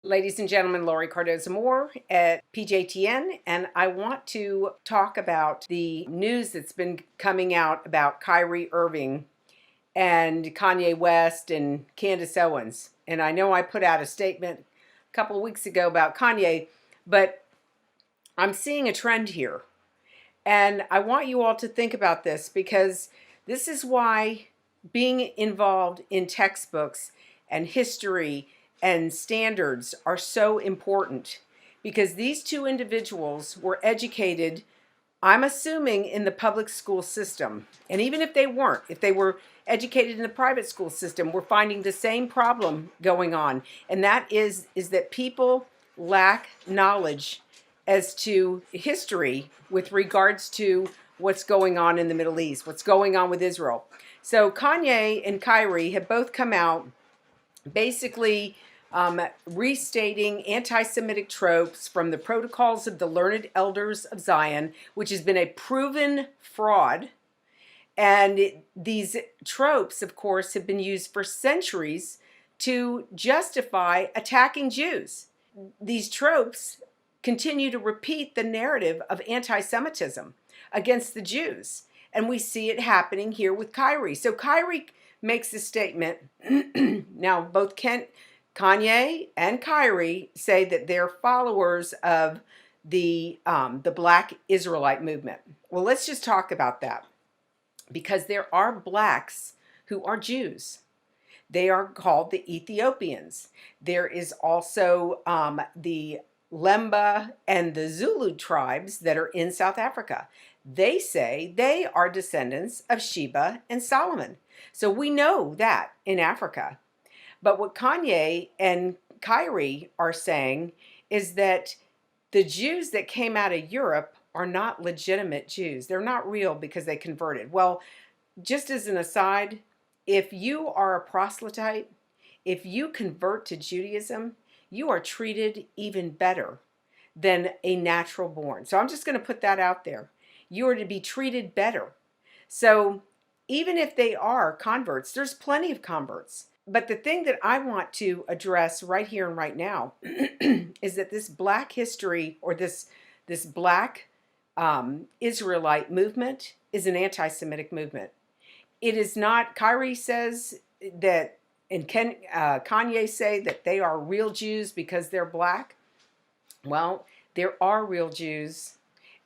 Ladies and gentlemen, Laurie Cardoza Moore at PJTN, and I want to talk about the news that's been coming out about Kyrie Irving and Kanye West and Candace Owens. And I know I put out a statement a couple of weeks ago about Kanye, but I'm seeing a trend here. And I want you all to think about this because this is why being involved in textbooks and history and standards are so important, because these two individuals were educated, I'm assuming, in the public school system. And even if they weren't, if they were educated in the private school system, we're finding the same problem going on. And that is that people lack knowledge as to history with regards to what's going on in the Middle East, what's going on with Israel. So Kanye and Kyrie have both come out basically restating anti-Semitic tropes from the Protocols of the Learned Elders of Zion, which has been a proven fraud. And these tropes, of course, have been used for centuries to justify attacking Jews. These tropes continue to repeat the narrative of anti-Semitism against the Jews. And we see it happening here with Kyrie. So Kyrie makes a statement. Now, both Kanye and Kyrie say that they're followers of the Black Israelite movement. Well, let's just talk about that, because there are blacks who are Jews. They are called the Ethiopians. There is also the Lemba and the Zulu tribes that are in South Africa. They say they are descendants of Sheba and Solomon. So we know that in Africa. But what Kanye and Kyrie are saying is that the Jews that came out of Europe are not legitimate Jews. They're not real because they converted. Well, just as an aside, if you are a proselyte, if you convert to Judaism, you are treated even better than a natural born. So I'm just going to put that out there. You are to be treated better. So even if they are converts, there's plenty of converts. But the thing that I want to address right here and right now is that this Black history, or this Black Israelite movement, is an anti-Semitic movement. It is not. Kyrie says that, and Kanye say that they are real Jews because they're Black. Well, there are real Jews.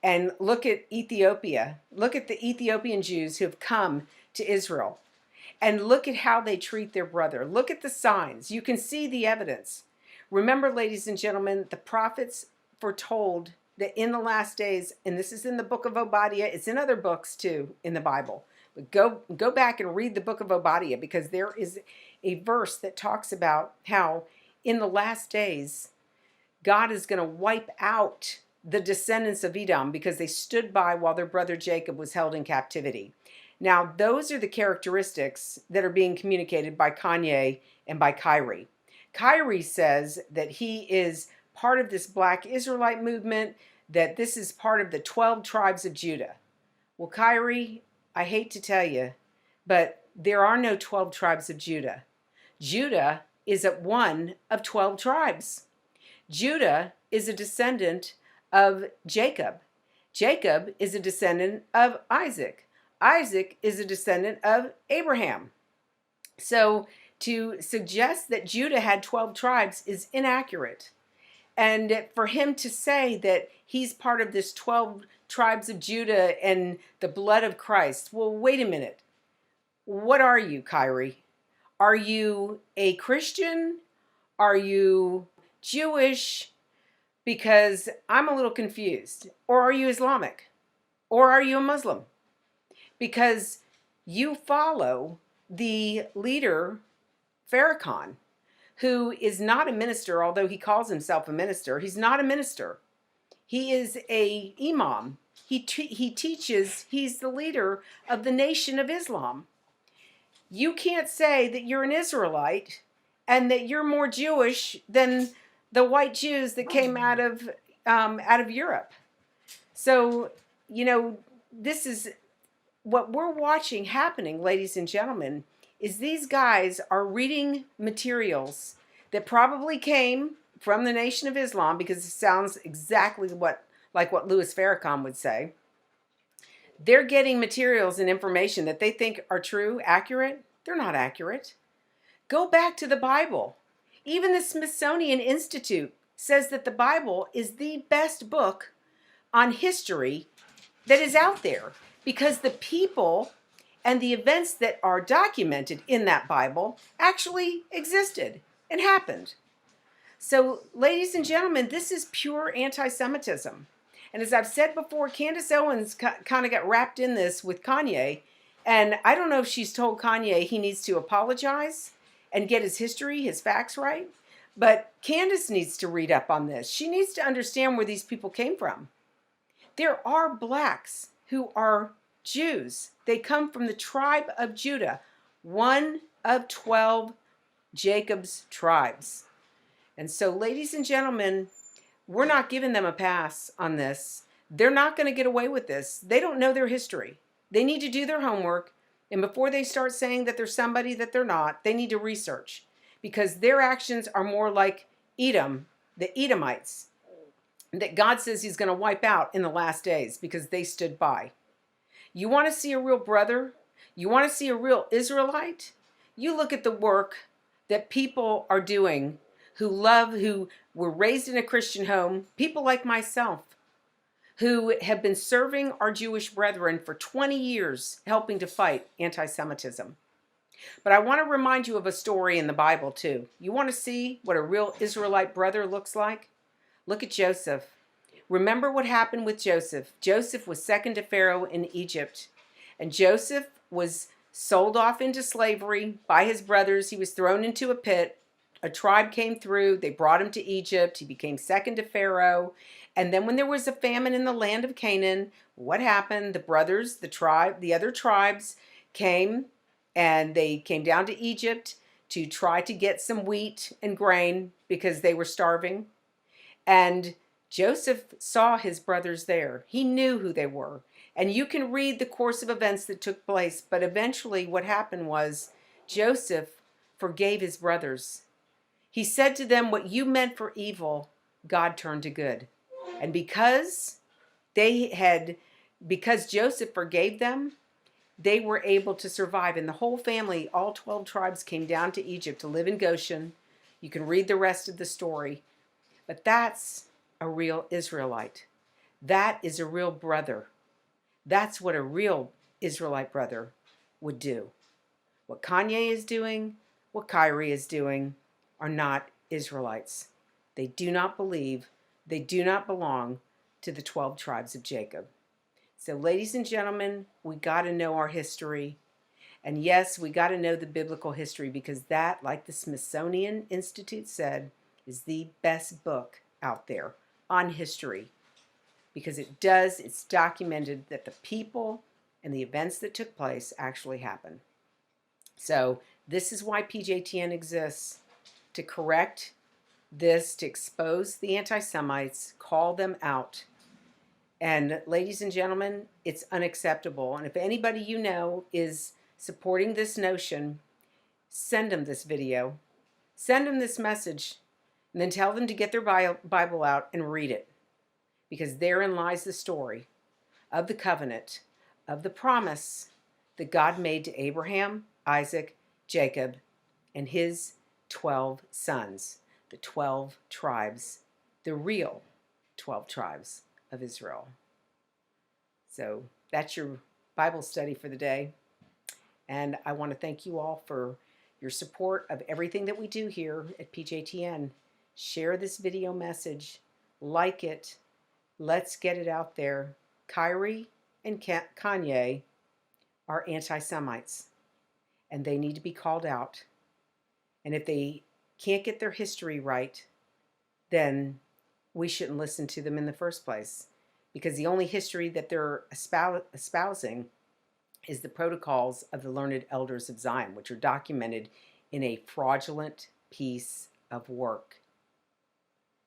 And look at Ethiopia. Look at the Ethiopian Jews who have come to Israel. And look at how they treat their brother. Look at the signs. You can see the evidence. Remember, ladies and gentlemen, the prophets foretold that in the last days, and this is in the book of Obadiah, it's in other books too in the Bible. But go back and read the book of Obadiah, because there is a verse that talks about how in the last days, God is going to wipe out the descendants of Edom because they stood by while their brother Jacob was held in captivity. Now, those are the characteristics that are being communicated by Kanye and by Kyrie. Kyrie says that he is part of this Black Israelite movement, that this is part of the 12 tribes of Judah. Well, Kyrie, I hate to tell you, but there are no 12 tribes of Judah. Judah is one of 12 tribes. Judah is a descendant of Jacob. Jacob is a descendant of Isaac. Isaac is a descendant of Abraham. So to suggest that Judah had 12 tribes is inaccurate. And for him to say that he's part of this 12 tribes of Judah and the blood of Christ, well, wait a minute. What are you, Kyrie? Are you a Christian? Are you Jewish? Because I'm a little confused. Or are you Islamic? Or are you a Muslim? Because you follow the leader, Farrakhan, who is not a minister, although he calls himself a minister. He's not a minister. He is a imam. He teaches, he's the leader of the Nation of Islam. You can't say that you're an Israelite and that you're more Jewish than the white Jews that came out of Europe. So, you know, this is what we're watching happening, ladies and gentlemen, is these guys are reading materials that probably came from the Nation of Islam, because it sounds exactly like what Louis Farrakhan would say. They're getting materials and information that they think are true, accurate. They're not accurate. Go back to the Bible. Even the Smithsonian Institute says that the Bible is the best book on history that is out there, because the people and the events that are documented in that Bible actually existed and happened. So, ladies and gentlemen, this is pure anti-Semitism. And as I've said before, Candace Owens kind of got wrapped in this with Kanye. And I don't know if she's told Kanye he needs to apologize and get his history, his facts right. But Candace needs to read up on this. She needs to understand where these people came from. There are blacks who are Jews. They come from the tribe of Judah, one of 12 Jacob's tribes. And so, ladies and gentlemen, we're not giving them a pass on this. They're not going to get away with this. They don't know their history. They need to do their homework. And before they start saying that they're somebody that they're not, they need to research, because their actions are more like Edom, the Edomites, that God says he's going to wipe out in the last days because they stood by. You want to see a real brother? You want to see a real Israelite? You look at the work that people are doing who were raised in a Christian home, people like myself, who have been serving our Jewish brethren for 20 years, helping to fight anti-Semitism. But I want to remind you of a story in the Bible too. You want to see what a real Israelite brother looks like? Look at Joseph. Remember what happened with Joseph. Joseph was second to Pharaoh in Egypt, and Joseph was sold off into slavery by his brothers. He was thrown into a pit. A tribe came through. They brought him to Egypt. He became second to Pharaoh. And then when there was a famine in the land of Canaan, what happened? The brothers, the other tribes came, and they came down to Egypt to try to get some wheat and grain because they were starving. And Joseph saw his brothers there. He knew who they were. And you can read the course of events that took place. But eventually what happened was Joseph forgave his brothers. He said to them, what you meant for evil, God turned to good. And because Joseph forgave them, they were able to survive. And the whole family, all 12 tribes, came down to Egypt to live in Goshen. You can read the rest of the story. But that's a real Israelite. That is a real brother. That's what a real Israelite brother would do. What Kanye is doing, what Kyrie is doing, are not Israelites. They do not believe, they do not belong to the 12 tribes of Jacob. So, ladies and gentlemen, we got to know our history. And yes, we got to know the biblical history, because that, like the Smithsonian Institute said, is the best book out there on history. Because it's documented that the people and the events that took place actually happened. So this is why PJTN exists, to correct this, to expose the anti-Semites, call them out. And ladies and gentlemen, it's unacceptable. And if anybody you know is supporting this notion, send them this video, send them this message, and then tell them to get their Bible out and read it. Because therein lies the story of the covenant, of the promise that God made to Abraham, Isaac, Jacob, and his 12 sons, the 12 tribes, the real 12 tribes of Israel. So that's your Bible study for the day. And I want to thank you all for your support of everything that we do here at PJTN. Share this video message, like it, let's get it out there. Kyrie and Kanye are anti-Semites, and they need to be called out. And if they can't get their history right, then we shouldn't listen to them in the first place, because the only history that they're espousing is the protocols of the learned elders of Zion, which are documented in a fraudulent piece of work.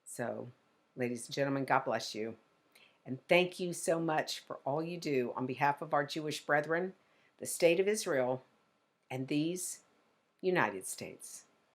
So, ladies and gentlemen, God bless you. And thank you so much for all you do on behalf of our Jewish brethren, the state of Israel, and these United States.